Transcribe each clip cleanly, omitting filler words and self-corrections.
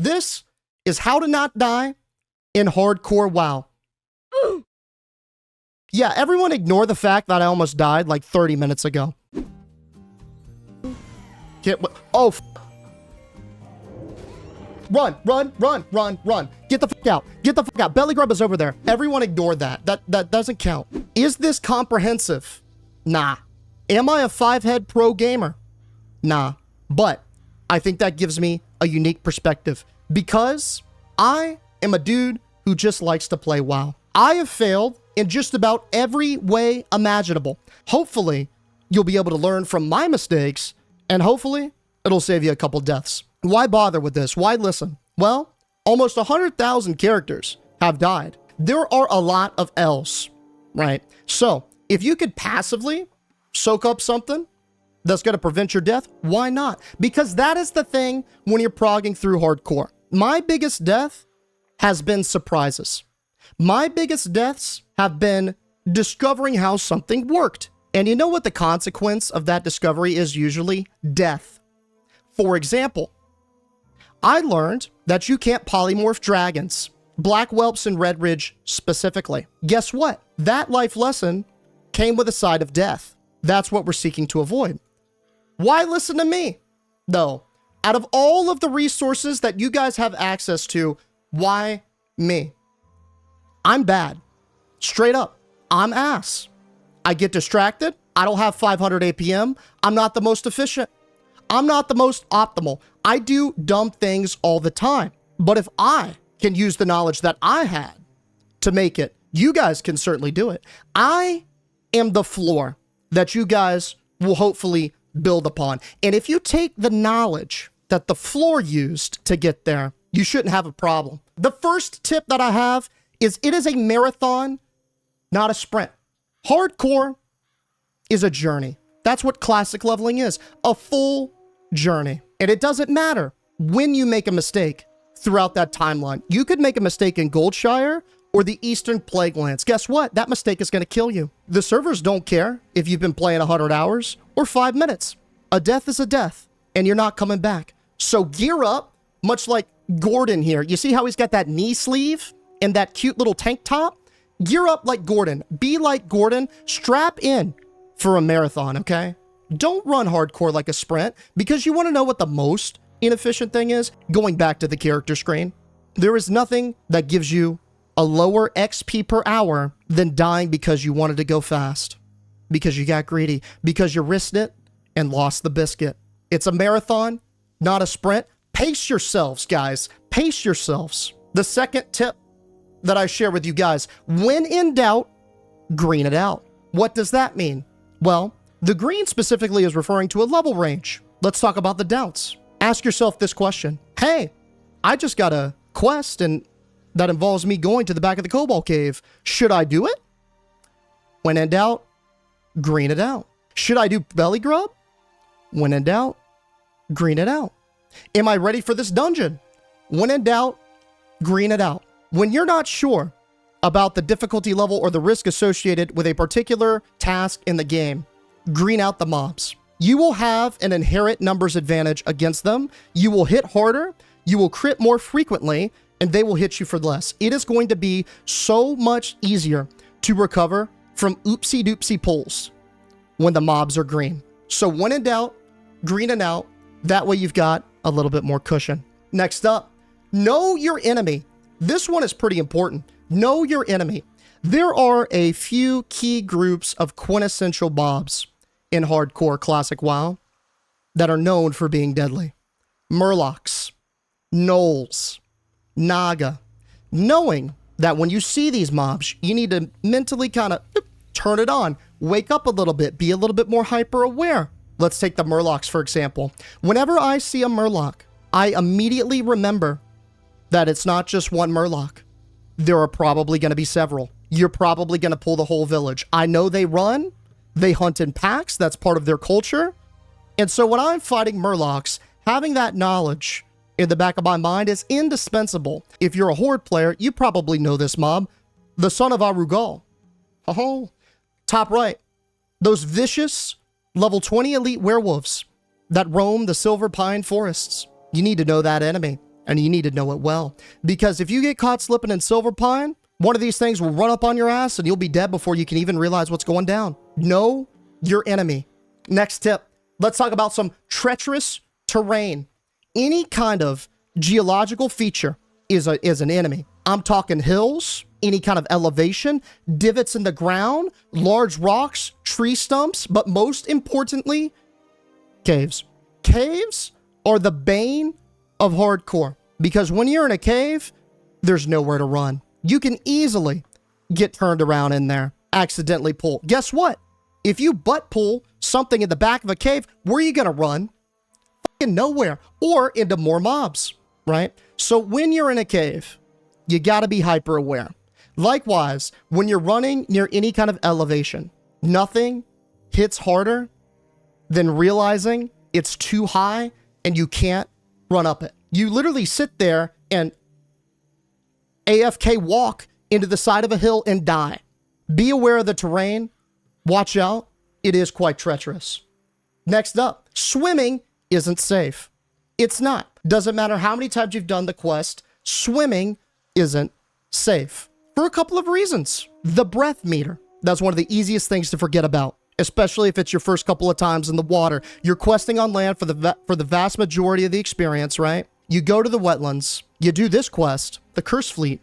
This is how to not die in hardcore WoW. Yeah, everyone ignore the fact that I almost died like 30 minutes ago. Oh, run, run, run, run, run. Get the fuck out. Get the fuck out. Belly Grub is over there. Everyone ignore that. That doesn't count. Is this comprehensive? Nah. Am I a 5-head pro gamer? Nah. But I think that gives me a unique perspective because I am a dude who just likes to play WoW. I have failed in just about every way imaginable. Hopefully, you'll be able to learn from my mistakes, and hopefully, it'll save you a couple deaths. Why bother with this? Why listen? Well, almost 100,000 characters have died. There are a lot of L's, right? So, if you could passively soak up something that's going to prevent your death, why not? Because that is the thing when you're progging through hardcore. My biggest death has been surprises. My biggest deaths have been discovering how something worked. And you know what the consequence of that discovery is usually? Death. For example, I learned that you can't polymorph dragons, black whelps and red ridge specifically. Guess what? That life lesson came with a side of death. That's what we're seeking to avoid. Why listen to me? Though, out of all of the resources that you guys have access to, why me? I'm bad. Straight up, I'm ass. I get distracted. I don't have 500 APM. I'm not the most efficient. I'm not the most optimal. I do dumb things all the time. But if I can use the knowledge that I had to make it, you guys can certainly do it. I am the floor that you guys will hopefully build upon. And if you take the knowledge that the floor used to get there, you shouldn't have a problem. The first tip that I have is it is a marathon, not a sprint. Hardcore is a journey. That's what classic leveling is, a full journey. And it doesn't matter when you make a mistake throughout that timeline. You could make a mistake in Goldshire or the Eastern Plaguelands. Guess what? That mistake is going to kill you. The servers don't care if you've been playing 100 hours or 5 minutes. A death is a death, and you're not coming back. So gear up, much like Gordon here. You see how he's got that knee sleeve and that cute little tank top? Gear up like Gordon. Be like Gordon. Strap in for a marathon, okay? Don't run hardcore like a sprint, because you want to know what the most inefficient thing is? Going back to the character screen. There is nothing that gives you a lower XP per hour than dying because you wanted to go fast. Because you got greedy. Because you risked it and lost the biscuit. It's a marathon, not a sprint. Pace yourselves, guys. Pace yourselves. The second tip that I share with you guys, when in doubt, green it out. What does that mean? Well, the green specifically is referring to a level range. Let's talk about the doubts. Ask yourself this question. Hey, I just got a quest and that involves me going to the back of the Cobalt Cave. Should I do it? When in doubt, green it out. Should I do belly grub? When in doubt, green it out. Am I ready for this dungeon? When in doubt, green it out. When you're not sure about the difficulty level or the risk associated with a particular task in the game, green out the mobs. You will have an inherent numbers advantage against them. You will hit harder, you will crit more frequently, and they will hit you for less. It is going to be so much easier to recover from oopsie-doopsie pulls when the mobs are green. So when in doubt, green it out. That way you've got a little bit more cushion. Next up, know your enemy. This one is pretty important. Know your enemy. There are a few key groups of quintessential mobs in hardcore classic WoW that are known for being deadly. Murlocs, Gnolls, Naga. Knowing that when you see these mobs, you need to mentally kind of turn it on, wake up a little bit, be a little bit more hyper aware. Let's take the Murlocs, for example. Whenever I see a Murloc, I immediately remember that it's not just one Murloc. There are probably going to be several. You're probably going to pull the whole village. I know they run. They hunt in packs. That's part of their culture. And so when I'm fighting Murlocs, having that knowledge in the back of my mind is indispensable. If you're a Horde player, you probably know this mob. The Son of Arugal. Oh, top right. Those vicious level 20 elite werewolves that roam the Silver Pine forests. You need to know that enemy. And you need to know it well. Because if you get caught slipping in Silver Pine, one of these things will run up on your ass and you'll be dead before you can even realize what's going down. Know your enemy. Next tip. Let's talk about some treacherous terrain. Any kind of geological feature is an enemy. I'm talking hills, any kind of elevation, divots in the ground, large rocks, tree stumps, but most importantly, caves. Caves are the bane of hardcore, because when you're in a cave, there's nowhere to run. You can easily get turned around in there, accidentally pull. Guess what? If you butt pull something in the back of a cave, where are you going to run? Fucking nowhere, or into more mobs, right? So when you're in a cave, you got to be hyper aware. Likewise, when you're running near any kind of elevation, nothing hits harder than realizing it's too high and you can't run up it. You literally sit there and AFK walk into the side of a hill and die. Be aware of the terrain. Watch out. It is quite treacherous. Next up, swimming isn't safe. It's not. Doesn't matter how many times you've done the quest, swimming isn't safe. For a couple of reasons. The breath meter. That's one of the easiest things to forget about, especially if it's your first couple of times in the water. You're questing on land for the vast majority of the experience, right? You go to the wetlands. You do this quest, the Curse Fleet,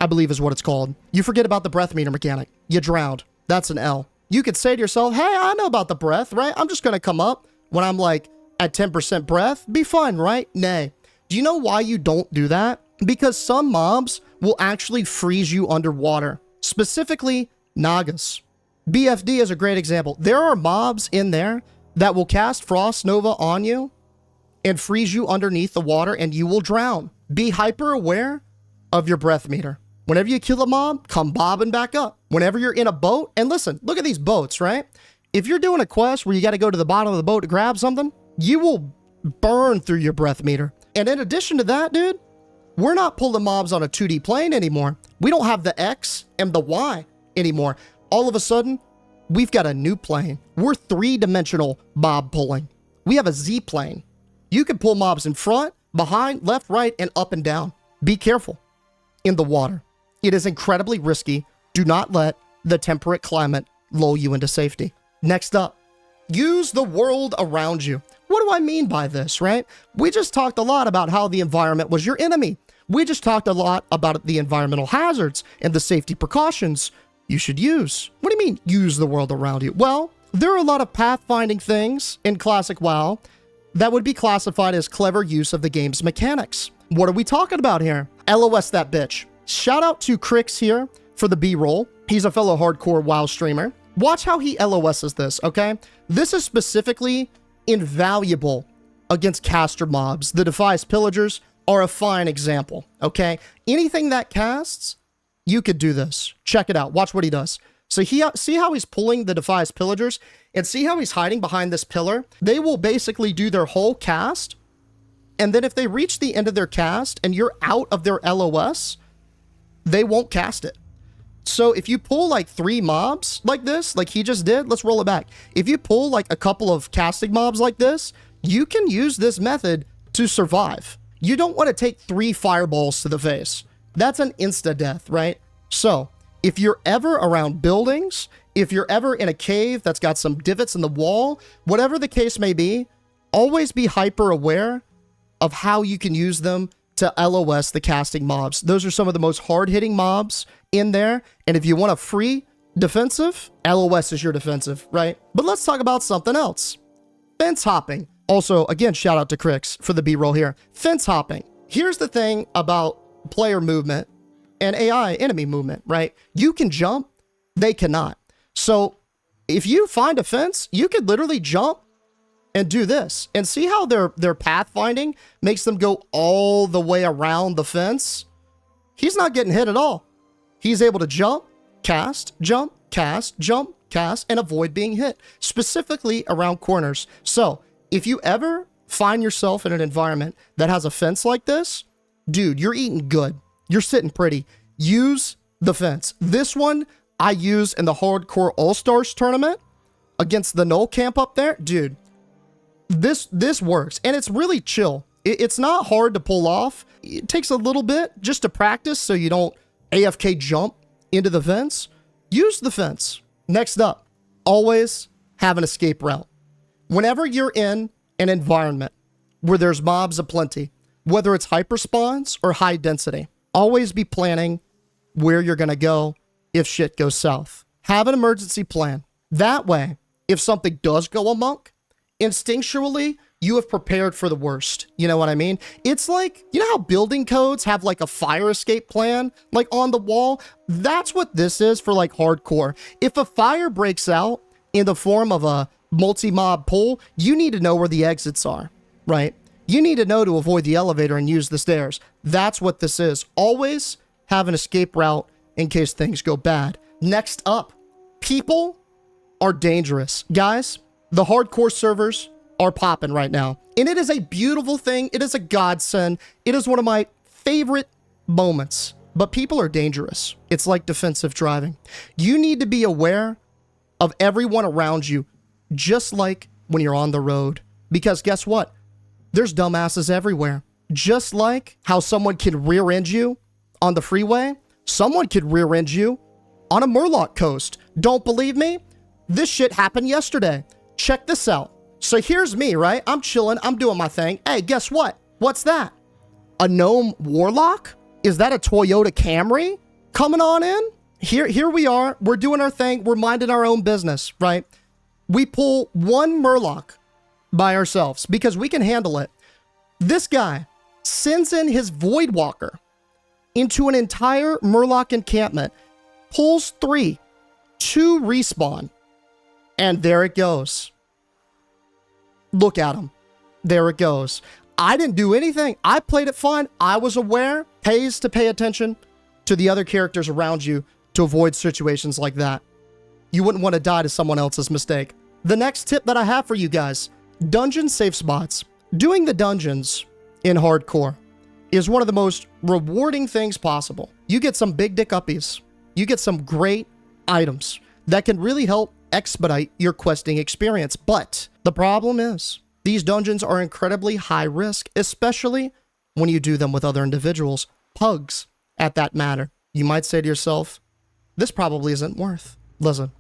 I believe is what it's called. You forget about the breath meter mechanic. You drowned. That's an L. You could say to yourself, hey, I know about the breath, right? I'm just going to come up when I'm like at 10% breath. Be fun, right? Nay. Do you know why you don't do that? Because some mobs will actually freeze you underwater. Specifically, Nagas. BFD is a great example. There are mobs in there that will cast Frost Nova on you and freeze you underneath the water and you will drown. Be hyper aware of your breath meter. Whenever you kill a mob, come bobbing back up. Whenever you're in a boat, and listen, look at these boats, right? If you're doing a quest where you got to go to the bottom of the boat to grab something, you will burn through your breath meter. And in addition to that, dude, we're not pulling mobs on a 2D plane anymore. We don't have the X and the Y anymore. All of a sudden, we've got a new plane. We're 3-dimensional mob pulling. We have a Z plane. You can pull mobs in front, behind, left, right, and up and down. Be careful in the water. It is incredibly risky. Do not let the temperate climate lull you into safety. Next up, use the world around you. What do I mean by this, right? We just talked a lot about how the environment was your enemy. We just talked a lot about the environmental hazards and the safety precautions you should use. What do you mean, use the world around you? Well, there are a lot of pathfinding things in Classic WoW that would be classified as clever use of the game's mechanics. What are we talking about here? LOS that bitch. Shout out to Crix here for the B-roll. He's a fellow hardcore WoW streamer. Watch how he LOSs this, okay? This is specifically invaluable against caster mobs. The Defies Pillagers are a fine example, okay? Anything that casts, you could do this. Check it out. Watch what he does. So see how he's pulling the Defies Pillagers, and see how he's hiding behind this pillar? They will basically do their whole cast, and then if they reach the end of their cast and you're out of their LOS, they won't cast it. So if you pull like 3 mobs like this, like he just did, let's roll it back. If you pull like a couple of casting mobs like this, you can use this method to survive. You don't want to take 3 fireballs to the face. That's an insta-death, right? So if you're ever around buildings, if you're ever in a cave that's got some divots in the wall, whatever the case may be, always be hyper aware of how you can use them to LOS the casting mobs. Those are some of the most hard-hitting mobs in there. And if you want a free defensive, LOS is your defensive, right? But let's talk about something else. Fence hopping. Also, again, shout out to Crix for the B-roll here. Fence hopping. Here's the thing about player movement and AI enemy movement, right? You can jump, they cannot. So if you find a fence, you could literally jump and do this. And see how their pathfinding makes them go all the way around the fence? He's not getting hit at all. He's able to jump, cast, and avoid being hit, specifically around corners. So if you ever find yourself in an environment that has a fence like this, dude, you're eating good. You're sitting pretty. Use the fence. This one I use in the Hardcore All-Stars tournament against the Null camp up there. Dude, this works. And it's really chill. It's not hard to pull off. It takes a little bit just to practice so you don't AFK jump into the fence. Use the fence. Next up, always have an escape route. Whenever you're in an environment where there's mobs aplenty, whether it's hyperspawns or high density, always be planning where you're going to go if shit goes south. Have an emergency plan. That way, if something does go amok, instinctually, you have prepared for the worst. You know what I mean? It's like, you know how building codes have like a fire escape plan, like on the wall? That's what this is for like hardcore. If a fire breaks out in the form of a multi-mob pull, you need to know where the exits are, right? You need to know to avoid the elevator and use the stairs. That's what this is. Always have an escape route in case things go bad. Next up, people are dangerous. Guys, the hardcore servers are popping right now. And it is a beautiful thing. It is a godsend. It is one of my favorite moments. But people are dangerous. It's like defensive driving. You need to be aware of everyone around you, just like when you're on the road. Because guess what? There's dumbasses everywhere. Just like how someone can rear end you on the freeway, someone could rear end you on a Murloc coast. Don't believe me? This shit happened yesterday. Check this out. So here's me, right? I'm chilling. I'm doing my thing. Hey, guess what? What's that? A gnome warlock? Is that a Toyota Camry coming on in? Here we are. We're doing our thing. We're minding our own business, right? We pull one Murloc by ourselves because we can handle it. This guy sends in his Voidwalker into an entire Murloc encampment, pulls 3, 2 respawn, and there it goes. Look at him. There it goes. I didn't do anything. I played it fine. I was aware. Pays to pay attention to the other characters around you to avoid situations like that. You wouldn't want to die to someone else's mistake. The next tip that I have for you guys, dungeon safe spots. Doing the dungeons in hardcore is one of the most rewarding things possible. You get some big dick uppies. You get some great items that can really help expedite your questing experience. But the problem is these dungeons are incredibly high risk, especially when you do them with other individuals, pugs at that matter. You might say to yourself, this probably isn't worth. Listen,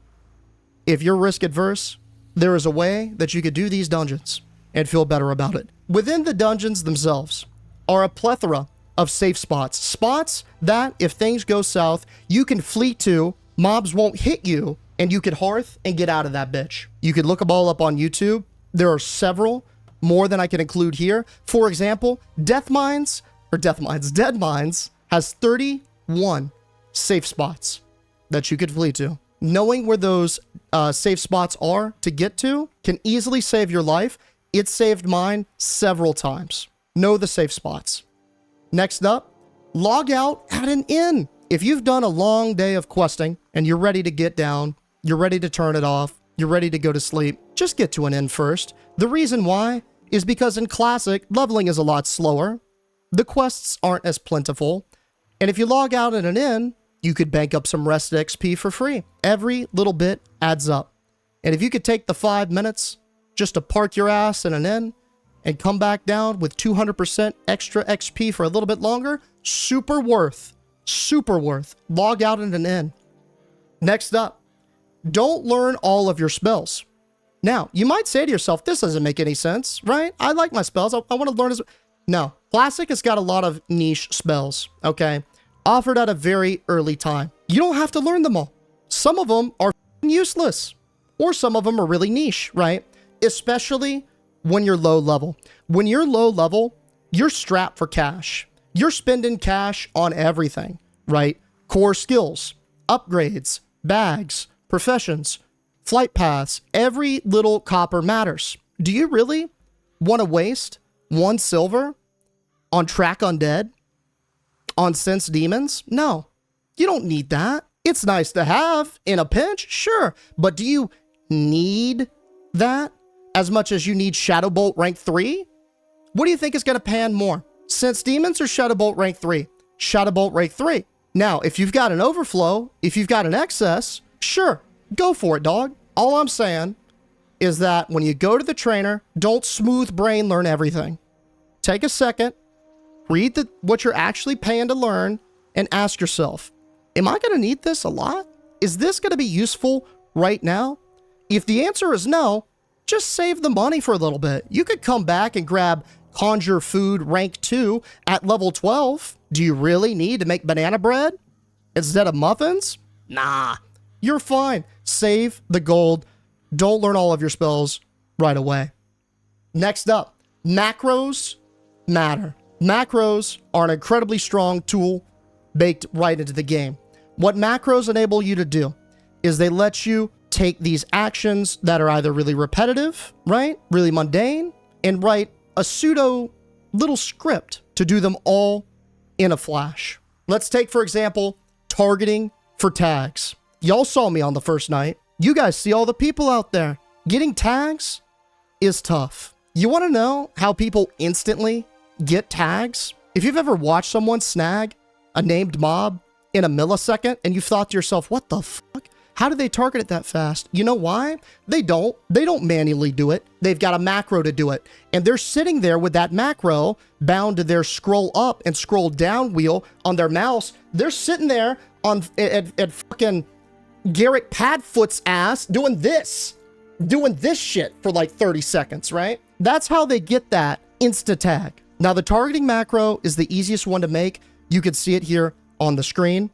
if you're risk adverse, there is a way that you could do these dungeons and feel better about it. Within the dungeons themselves are a plethora of safe spots. Spots that, if things go south, you can flee to, mobs won't hit you, and you could hearth and get out of that bitch. You could look them all up on YouTube. There are several more than I can include here. For example, Dead Mines has 31 safe spots that you could flee to. Knowing where those safe spots are to get to can easily save your life. It saved mine several times. Know the safe spots. Next up, Logout At An Inn. If you've done a long day of questing and you're ready to get down, you're ready to turn it off, you're ready to go to sleep, just get to an inn first. The reason why is because in Classic, leveling is a lot slower. The quests aren't as plentiful. And if you log out at an inn, you could bank up some rest XP for free. Every little bit adds up. And if you could take the 5 minutes just to park your ass in an inn and come back down with 200% extra XP for a little bit longer, super worth. Super worth. Log out at an inn. Next up, don't learn all of your spells. Now, you might say to yourself, this doesn't make any sense, right? I like my spells. I want to learn as... No. Classic has got a lot of niche spells, okay? Offered at a very early time. You don't have to learn them all. Some of them are useless. Or some of them are really niche, right? Especially when you're low level. When you're low level, you're strapped for cash. You're spending cash on everything, right? Core skills, upgrades, bags, professions, flight paths, every little copper matters. Do you really want to waste 1 silver on Track Undead? On Sense Demons? No, you don't need that. It's nice to have in a pinch, sure. But do you need that as much as you need Shadowbolt rank 3? What do you think is going to pan more? Sense Demons or Shadowbolt rank 3? Shadowbolt rank 3. Now, if you've got an overflow, if you've got an excess, sure, go for it, dog. All I'm saying is that when you go to the trainer, don't smooth brain learn everything. take a second, read what you're actually paying to learn, and ask yourself, am I going to need this a lot? Is this going to be useful right now? If the answer is no, just save the money for a little bit. You could come back and grab Conjure Food Rank 2 at level 12. Do you really need to make banana bread instead of muffins? Nah, you're fine. Save the gold. Don't learn all of your spells right away. Next up, macros matter. Macros are an incredibly strong tool baked right into the game. What macros enable you to do is they let you take these actions that are either really repetitive, right? Really mundane, and write a pseudo little script to do them all in a flash. Let's take, for example, targeting for tags. Y'all saw me on the first night. You guys see all the people out there. Getting tags is tough. You want to know how people instantly get tags? If you've ever watched someone snag a named mob in a millisecond and you thought to yourself, what the fuck? How do they target it that fast? You know why? They don't manually do it. They've got a macro to do it. And they're sitting there with that macro bound to their scroll up and scroll down wheel on their mouse. They're sitting there at fucking Garrett Padfoot's ass doing this shit for like 30 seconds, right? That's how they get that insta tag. Now the targeting macro is the easiest one to make. You can see it here on the screen.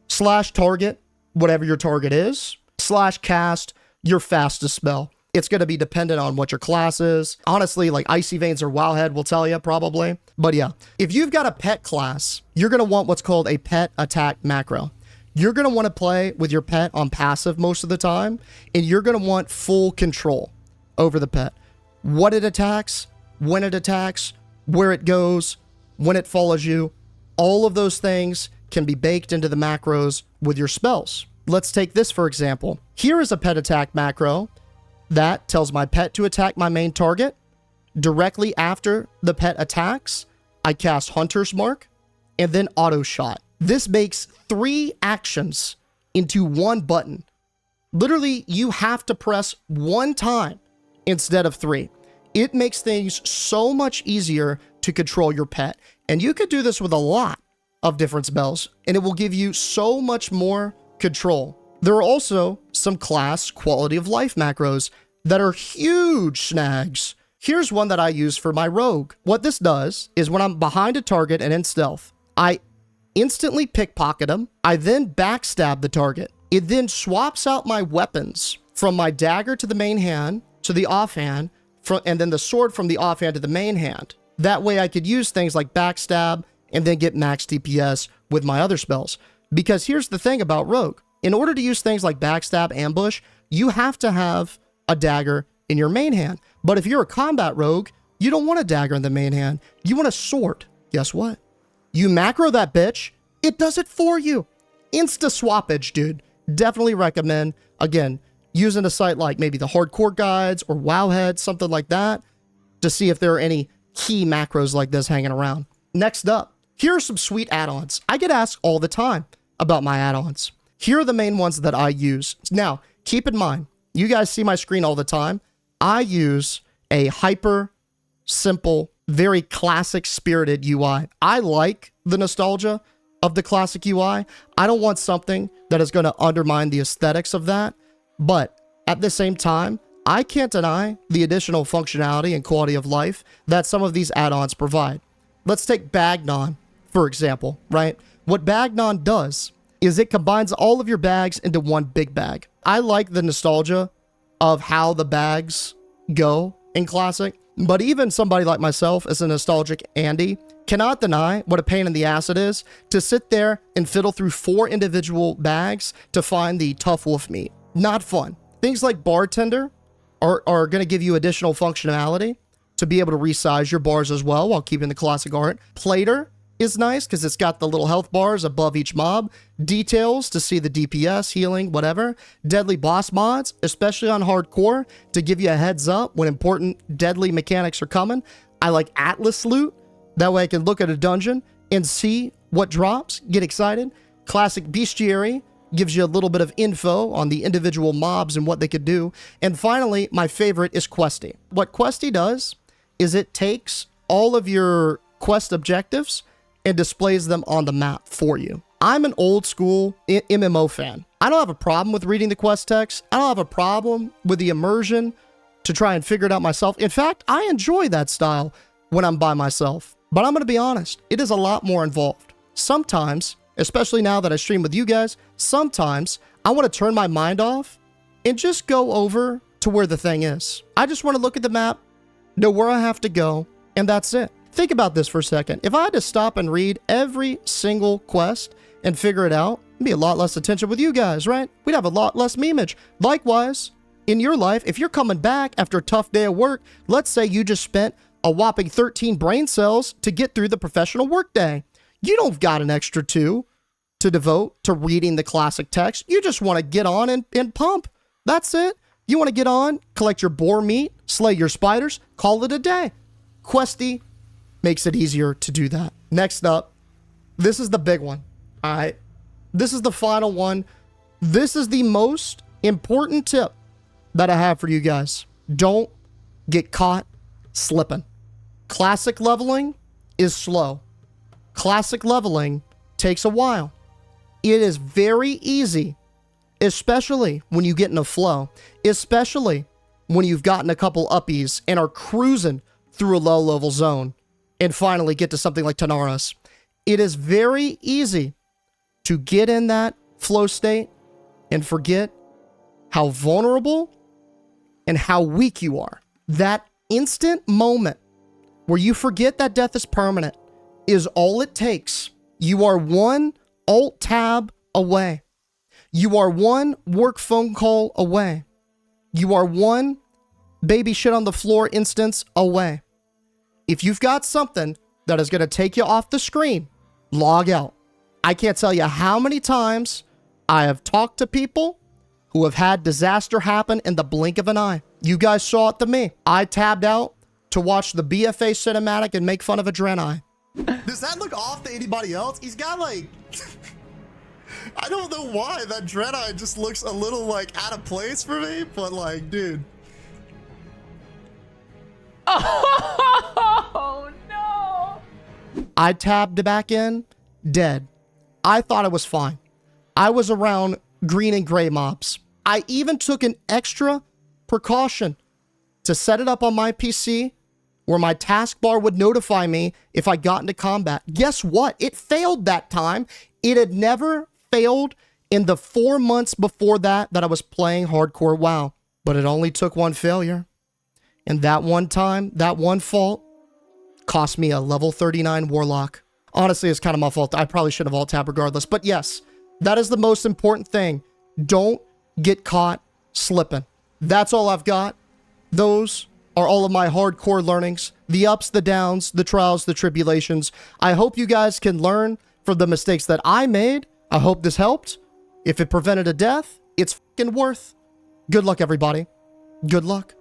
/target, whatever your target is, /cast, your fastest spell. It's going to be dependent on what your class is. Honestly, like Icy Veins or Wowhead will tell you probably. But yeah, if you've got a pet class, you're going to want what's called a pet attack macro. You're going to want to play with your pet on passive most of the time, and you're going to want full control over the pet. What it attacks, when it attacks, where it goes, when it follows you, all of those things can be baked into the macros with your spells. Let's take this for example. Here is a pet attack macro that tells my pet to attack my main target. Directly after the pet attacks, I cast Hunter's Mark and then Auto Shot. This makes 3 actions into one button. Literally, you have to press 1 time instead of 3. It makes things so much easier to control your pet. And you could do this with a lot of different spells, and it will give you so much more control. There are also some class quality of life macros that are huge snags. Here's one that I use for my rogue. What this does is when I'm behind a target and in stealth, I instantly pickpocket them. I then backstab the target. It then swaps out my weapons from my dagger to the main hand to the offhand, and then the sword from the offhand to the main hand. That way I could use things like backstab and then get max DPS with my other spells. Because here's the thing about rogue. In order to use things like backstab, ambush, you have to have a dagger in your main hand. But if you're a combat rogue, you don't want a dagger in the main hand. You want a sword. Guess what? You macro that bitch, it does it for you. Insta swappage, dude. Definitely recommend, again, using a site like maybe the Hardcore Guides or Wowhead, something like that, to see if there are any key macros like this hanging around. Next up, here are some sweet add-ons. I get asked all the time about my add-ons. Here are the main ones that I use. Now, keep in mind, you guys see my screen all the time. I use a hyper simple, very classic spirited UI. I like the nostalgia of the classic UI. I don't want something that is going to undermine the aesthetics of that. But at the same time, I can't deny the additional functionality and quality of life that some of these add-ons provide. Let's take Bagnon, for example, right? What Bagnon does is it combines all of your bags into one big bag. I like the nostalgia of how the bags go in Classic, but even somebody like myself as a nostalgic Andy cannot deny what a pain in the ass it is to sit there and fiddle through 4 individual bags to find the tough wolf meat. Not fun. Things like Bartender are going to give you additional functionality to be able to resize your bars as well while keeping the classic art. Plater is nice because it's got the little health bars above each mob. Details to see the DPS, healing, whatever. Deadly boss mods, especially on hardcore, to give you a heads up when important deadly mechanics are coming. I like Atlas loot. That way I can look at a dungeon and see what drops, get excited. Classic Bestiary gives you a little bit of info on the individual mobs and what they could do. And finally, my favorite is Questy. What Questy does is it takes all of your quest objectives and displays them on the map for you. I'm an old school MMO fan. I don't have a problem with reading the quest text. I don't have a problem with the immersion to try and figure it out myself. In fact, I enjoy that style when I'm by myself. But I'm going to be honest, it is a lot more involved. Sometimes, especially now that I stream with you guys, sometimes I want to turn my mind off and just go over to where the thing is. I just want to look at the map, know where I have to go, and that's it. Think about this for a second. If I had to stop and read every single quest and figure it out, it'd be a lot less attention with you guys, right? We'd have a lot less memeage. Likewise, in your life, if you're coming back after a tough day of work, let's say you just spent a whopping 13 brain cells to get through the professional workday. You don't got an extra 2 to devote to reading the classic text. You just want to get on and pump. That's it. You want to get on, collect your boar meat, slay your spiders, call it a day. Questy makes it easier to do that. Next up, this is the big one. All right. This is the final one. This is the most important tip that I have for you guys. Don't get caught slipping. Classic leveling is slow. Classic leveling takes a while. It is very easy, especially when you get in a flow, especially when you've gotten a couple uppies and are cruising through a low-level zone and finally get to something like Tanaris. It is very easy to get in that flow state and forget how vulnerable and how weak you are. That instant moment where you forget that death is permanent is all it takes. You are one Alt-Tab away. You are one work phone call away. You are one baby shit on the floor instance away. If you've got something that is going to take you off the screen, log out. I can't tell you how many times I have talked to people who have had disaster happen in the blink of an eye. You guys saw it to me. I tabbed out to watch the BFA cinematic and make fun of a Draenei. Does that look off to anybody else? He's got like... I don't know why that Draenei just looks a little like out of place for me, but like, dude. Oh no! I tabbed back in, dead. I thought it was fine. I was around green and gray mobs. I even took an extra precaution to set it up on my PC where my taskbar would notify me if I got into combat. Guess what? It failed that time. It had never failed in the 4 months before that I was playing hardcore WoW. But it only took one failure. And that one time, that one fault, cost me a level 39 Warlock. Honestly, it's kind of my fault. I probably should have alt-tab regardless. But yes, that is the most important thing. Don't get caught slipping. That's all I've got. Those are all of my hardcore learnings. The ups, the downs, the trials, the tribulations. I hope you guys can learn from the mistakes that I made. I hope this helped. If it prevented a death, it's fucking worth. Good luck, everybody. Good luck.